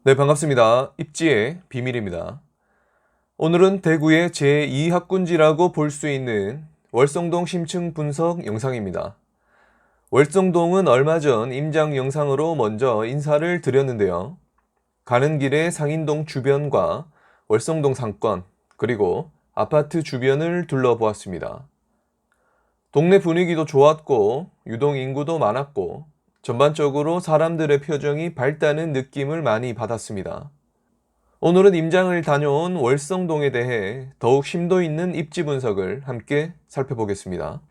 네, 반갑습니다. 입지의 비밀입니다. 오늘은 대구의 제2학군지라고 볼 수 있는 월성동 심층 분석 영상입니다. 월성동은 얼마 전 임장 영상으로 먼저 인사를 드렸는데요. 가는 길에 상인동 주변과 월성동 상권, 그리고 아파트 주변을 둘러보았습니다. 동네 분위기도 좋았고, 유동 인구도 많았고, 전반적으로 사람들의 표정이 밝다는 느낌을 많이 받았습니다. 오늘은 임장을 다녀온 월성동에 대해 더욱 심도 있는 입지 분석을 함께 살펴보겠습니다.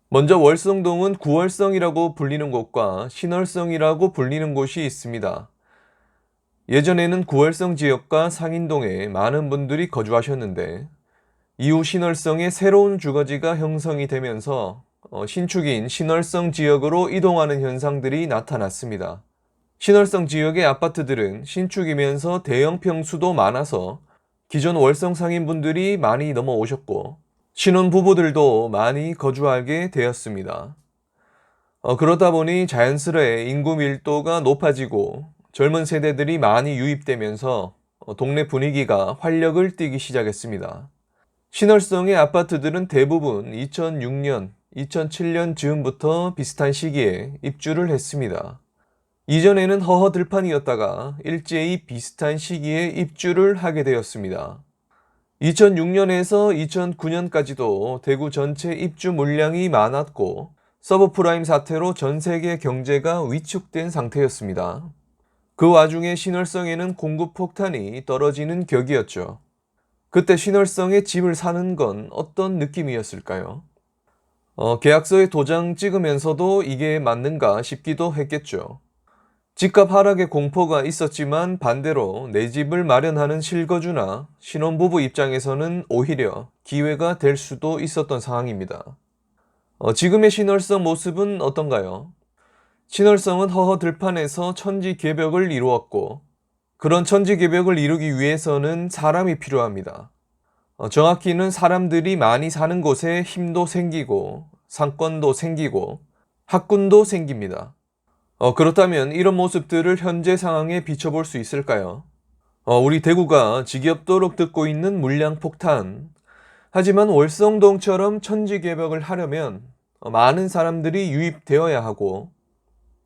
먼저 월성동은 구월성이라고 불리는 곳과 신월성이라고 불리는 곳이 있습니다. 예전에는 구월성 지역과 상인동에 많은 분들이 거주하셨는데 이후 신월성에 새로운 주거지가 형성이 되면서 신축인 신월성 지역으로 이동하는 현상들이 나타났습니다. 신월성 지역의 아파트들은 신축이면서 대형 평수도 많아서 기존 월성 상인분들이 많이 넘어오셨고 신혼부부들도 많이 거주하게 되었습니다. 그러다 보니 자연스레 인구 밀도가 높아지고 젊은 세대들이 많이 유입되면서 동네 분위기가 활력을 띠기 시작했습니다. 신월성의 아파트들은 대부분 2006년, 2007년 즈음부터 비슷한 시기에 입주를 했습니다. 이전에는 허허들판이었다가 일제히 비슷한 시기에 입주를 하게 되었습니다. 2006년에서 2009년까지도 대구 전체 입주 물량이 많았고 서브프라임 사태로 전 세계 경제가 위축된 상태였습니다. 그 와중에 신월성에는 공급 폭탄이 떨어지는 격이었죠. 그때 신월성에 집을 사는 건 어떤 느낌이었을까요? 계약서에 도장 찍으면서도 이게 맞는가 싶기도 했겠죠. 집값 하락의 공포가 있었지만 반대로 내 집을 마련하는 실거주나 신혼부부 입장에서는 오히려 기회가 될 수도 있었던 상황입니다. 지금의 신월성 모습은 어떤가요? 신월성은 허허들판에서 천지개벽을 이루었고 그런 천지개벽을 이루기 위해서는 사람이 필요합니다. 정확히는 사람들이 많이 사는 곳에 힘도 생기고 상권도 생기고 학군도 생깁니다. 그렇다면 이런 모습들을 현재 상황에 비춰볼 수 있을까요? 우리 대구가 지겹도록 듣고 있는 물량 폭탄. 하지만 월성동처럼 천지개벽을 하려면 많은 사람들이 유입되어야 하고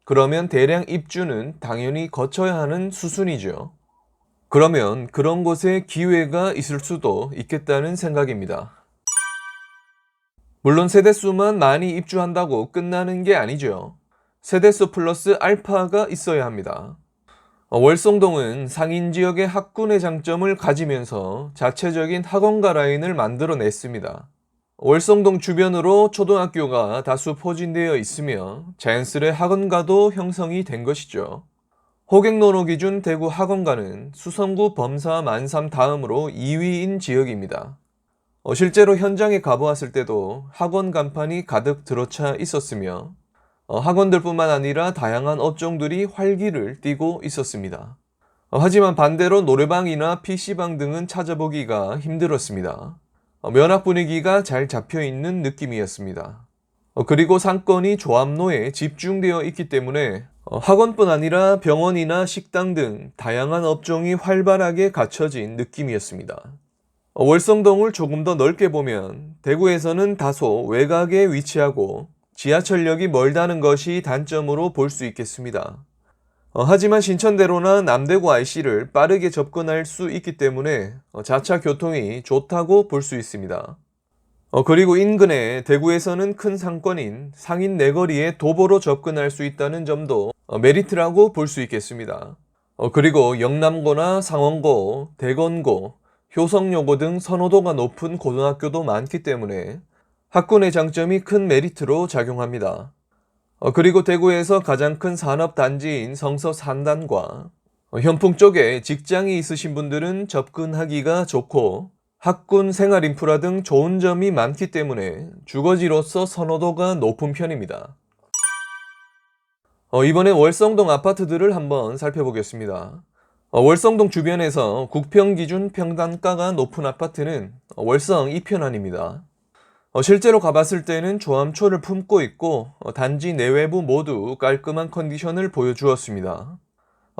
그러면 대량 입주는 당연히 거쳐야 하는 수순이죠. 그러면 그런 곳에 기회가 있을 수도 있겠다는 생각입니다. 물론 세대수만 많이 입주한다고 끝나는 게 아니죠. 세대수 플러스 알파가 있어야 합니다. 월성동은 상인 지역의 학군의 장점을 가지면서 자체적인 학원가 라인을 만들어냈습니다. 월성동 주변으로 초등학교가 다수 포진되어 있으며 자연스레 학원가도 형성이 된 것이죠. 호객노로 기준 대구 학원가는 수성구 범사 만삼 다음으로 2위인 지역입니다. 실제로 현장에 가보았을 때도 학원 간판이 가득 들어차 있었으며 학원들뿐만 아니라 다양한 업종들이 활기를 띠고 있었습니다. 하지만 반대로 노래방이나 PC방 등은 찾아보기가 힘들었습니다. 면학 분위기가 잘 잡혀있는 느낌이었습니다. 그리고 상권이 조합로에 집중되어 있기 때문에 학원뿐 아니라 병원이나 식당 등 다양한 업종이 활발하게 갖춰진 느낌이었습니다. 월성동을 조금 더 넓게 보면 대구에서는 다소 외곽에 위치하고 지하철역이 멀다는 것이 단점으로 볼 수 있겠습니다. 하지만 신천대로나 남대구 IC를 빠르게 접근할 수 있기 때문에 자차 교통이 좋다고 볼 수 있습니다. 그리고 인근에 대구에서는 큰 상권인 상인 내거리에 도보로 접근할 수 있다는 점도 메리트라고 볼 수 있겠습니다. 그리고 영남고나 상원고, 대건고, 효성여고 등 선호도가 높은 고등학교도 많기 때문에 학군의 장점이 큰 메리트로 작용합니다. 그리고 대구에서 가장 큰 산업단지인 성서 산단과 현풍 쪽에 직장이 있으신 분들은 접근하기가 좋고 학군 생활인프라 등 좋은 점이 많기 때문에 주거지로서 선호도가 높은 편입니다. 이번엔 월성동 아파트들을 한번 살펴보겠습니다. 월성동 주변에서 국평 기준 평단가가 높은 아파트는 월성 2편안입니다. 실제로 가봤을 때는 조함초를 품고 있고 단지 내외부 모두 깔끔한 컨디션을 보여주었습니다.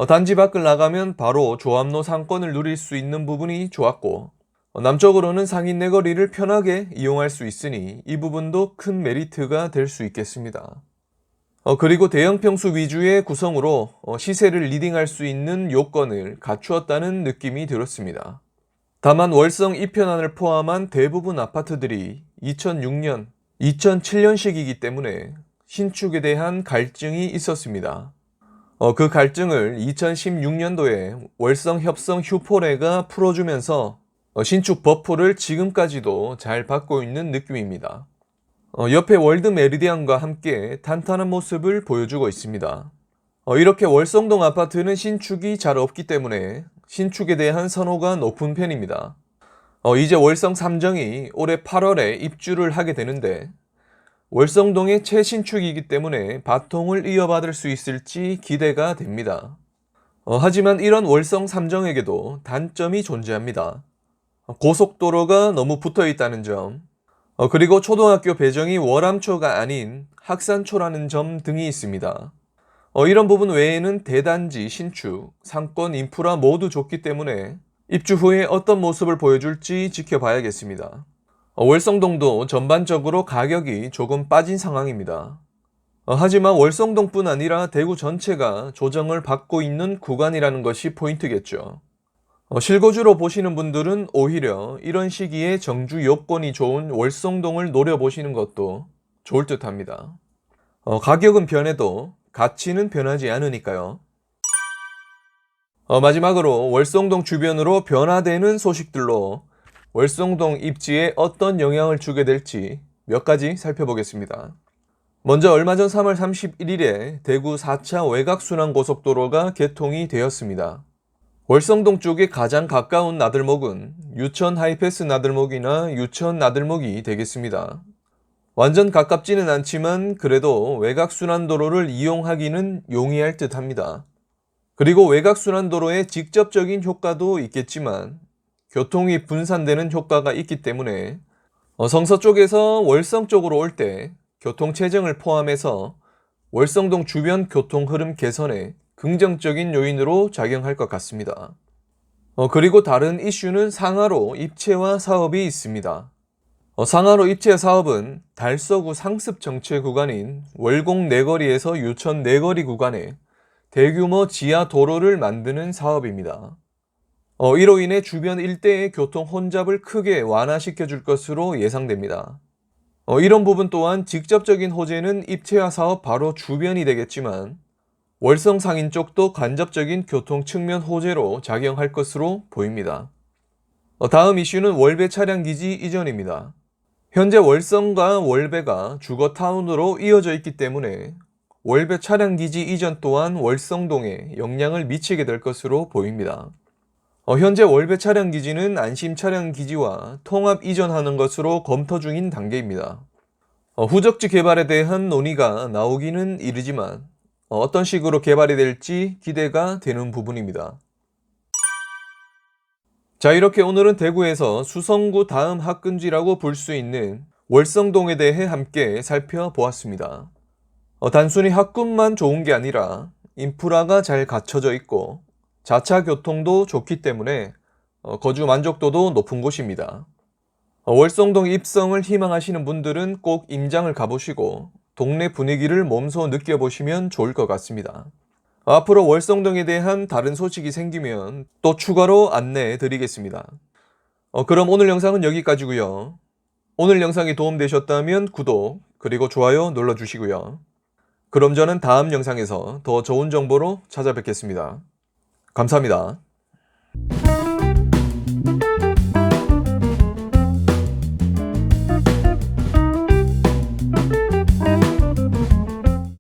단지 밖을 나가면 바로 조합로 상권을 누릴 수 있는 부분이 좋았고, 남쪽으로는 상인내거리를 편하게 이용할 수 있으니 이 부분도 큰 메리트가 될 수 있겠습니다. 그리고 대형 평수 위주의 구성으로 시세를 리딩할 수 있는 요건을 갖추었다는 느낌이 들었습니다. 다만 월성 2편안을 포함한 대부분 아파트들이 2006년, 2007년식이기 때문에 신축에 대한 갈증이 있었습니다. 그 갈증을 2016년도에 월성 협성 휴포레가 풀어주면서 신축 버프를 지금까지도 잘 받고 있는 느낌입니다. 옆에 월드 메리디안과 함께 탄탄한 모습을 보여주고 있습니다. 이렇게 월성동 아파트는 신축이 잘 없기 때문에 신축에 대한 선호가 높은 편입니다. 이제 월성 3정이 올해 8월에 입주를 하게 되는데 월성동의 최신축이기 때문에 바통을 이어받을 수 있을지 기대가 됩니다. 하지만 이런 월성 3정에게도 단점이 존재합니다. 고속도로가 너무 붙어 있다는 점, 그리고 초등학교 배정이 월암초가 아닌 학산초라는 점 등이 있습니다. 이런 부분 외에는 대단지, 신축, 상권, 인프라 모두 좋기 때문에 입주 후에 어떤 모습을 보여줄지 지켜봐야겠습니다. 월성동도 전반적으로 가격이 조금 빠진 상황입니다. 하지만 월성동뿐 아니라 대구 전체가 조정을 받고 있는 구간이라는 것이 포인트겠죠. 실거주로 보시는 분들은 오히려 이런 시기에 정주 여건이 좋은 월성동을 노려보시는 것도 좋을 듯 합니다. 가격은 변해도 가치는 변하지 않으니까요. 마지막으로 월성동 주변으로 변화되는 소식들로 월성동 입지에 어떤 영향을 주게 될지 몇 가지 살펴보겠습니다. 먼저 얼마 전 3월 31일에 대구 4차 외곽순환고속도로가 개통이 되었습니다. 월성동 쪽에 가장 가까운 나들목은 유천 하이패스 나들목이나 유천 나들목이 되겠습니다. 완전 가깝지는 않지만 그래도 외곽순환도로를 이용하기는 용이할 듯 합니다. 그리고 외곽순환도로의 직접적인 효과도 있겠지만 교통이 분산되는 효과가 있기 때문에 성서 쪽에서 월성 쪽으로 올 때 교통체증을 포함해서 월성동 주변 교통 흐름 개선에 긍정적인 요인으로 작용할 것 같습니다. 그리고 다른 이슈는 상하로 입체화 사업이 있습니다. 상하로 입체 사업은 달서구 상습 정체 구간인 월곡 내거리에서 유천 내거리 구간에 대규모 지하 도로를 만드는 사업입니다. 이로 인해 주변 일대의 교통 혼잡을 크게 완화시켜 줄 것으로 예상됩니다. 이런 부분 또한 직접적인 호재는 입체화 사업 바로 주변이 되겠지만 월성 상인 쪽도 간접적인 교통 측면 호재로 작용할 것으로 보입니다. 다음 이슈는 월배 차량기지 이전입니다. 현재 월성과 월배가 주거타운으로 이어져 있기 때문에 월배 차량기지 이전 또한 월성동에 영향을 미치게 될 것으로 보입니다. 현재 월배 차량기지는 안심 차량기지와 통합 이전하는 것으로 검토 중인 단계입니다. 후적지 개발에 대한 논의가 나오기는 이르지만 어떤 식으로 개발이 될지 기대가 되는 부분입니다. 자, 이렇게 오늘은 대구에서 수성구 다음 합근지라고 볼 수 있는 월성동에 대해 함께 살펴보았습니다. 단순히 학군만 좋은 게 아니라 인프라가 잘 갖춰져 있고 자차 교통도 좋기 때문에 거주 만족도도 높은 곳입니다. 월성동 입성을 희망하시는 분들은 꼭 임장을 가보시고 동네 분위기를 몸소 느껴보시면 좋을 것 같습니다. 앞으로 월성동에 대한 다른 소식이 생기면 또 추가로 안내해 드리겠습니다. 그럼 오늘 영상은 여기까지고요. 오늘 영상이 도움되셨다면 구독 그리고 좋아요 눌러주시고요. 그럼 저는 다음 영상에서 더 좋은 정보로 찾아뵙겠습니다. 감사합니다.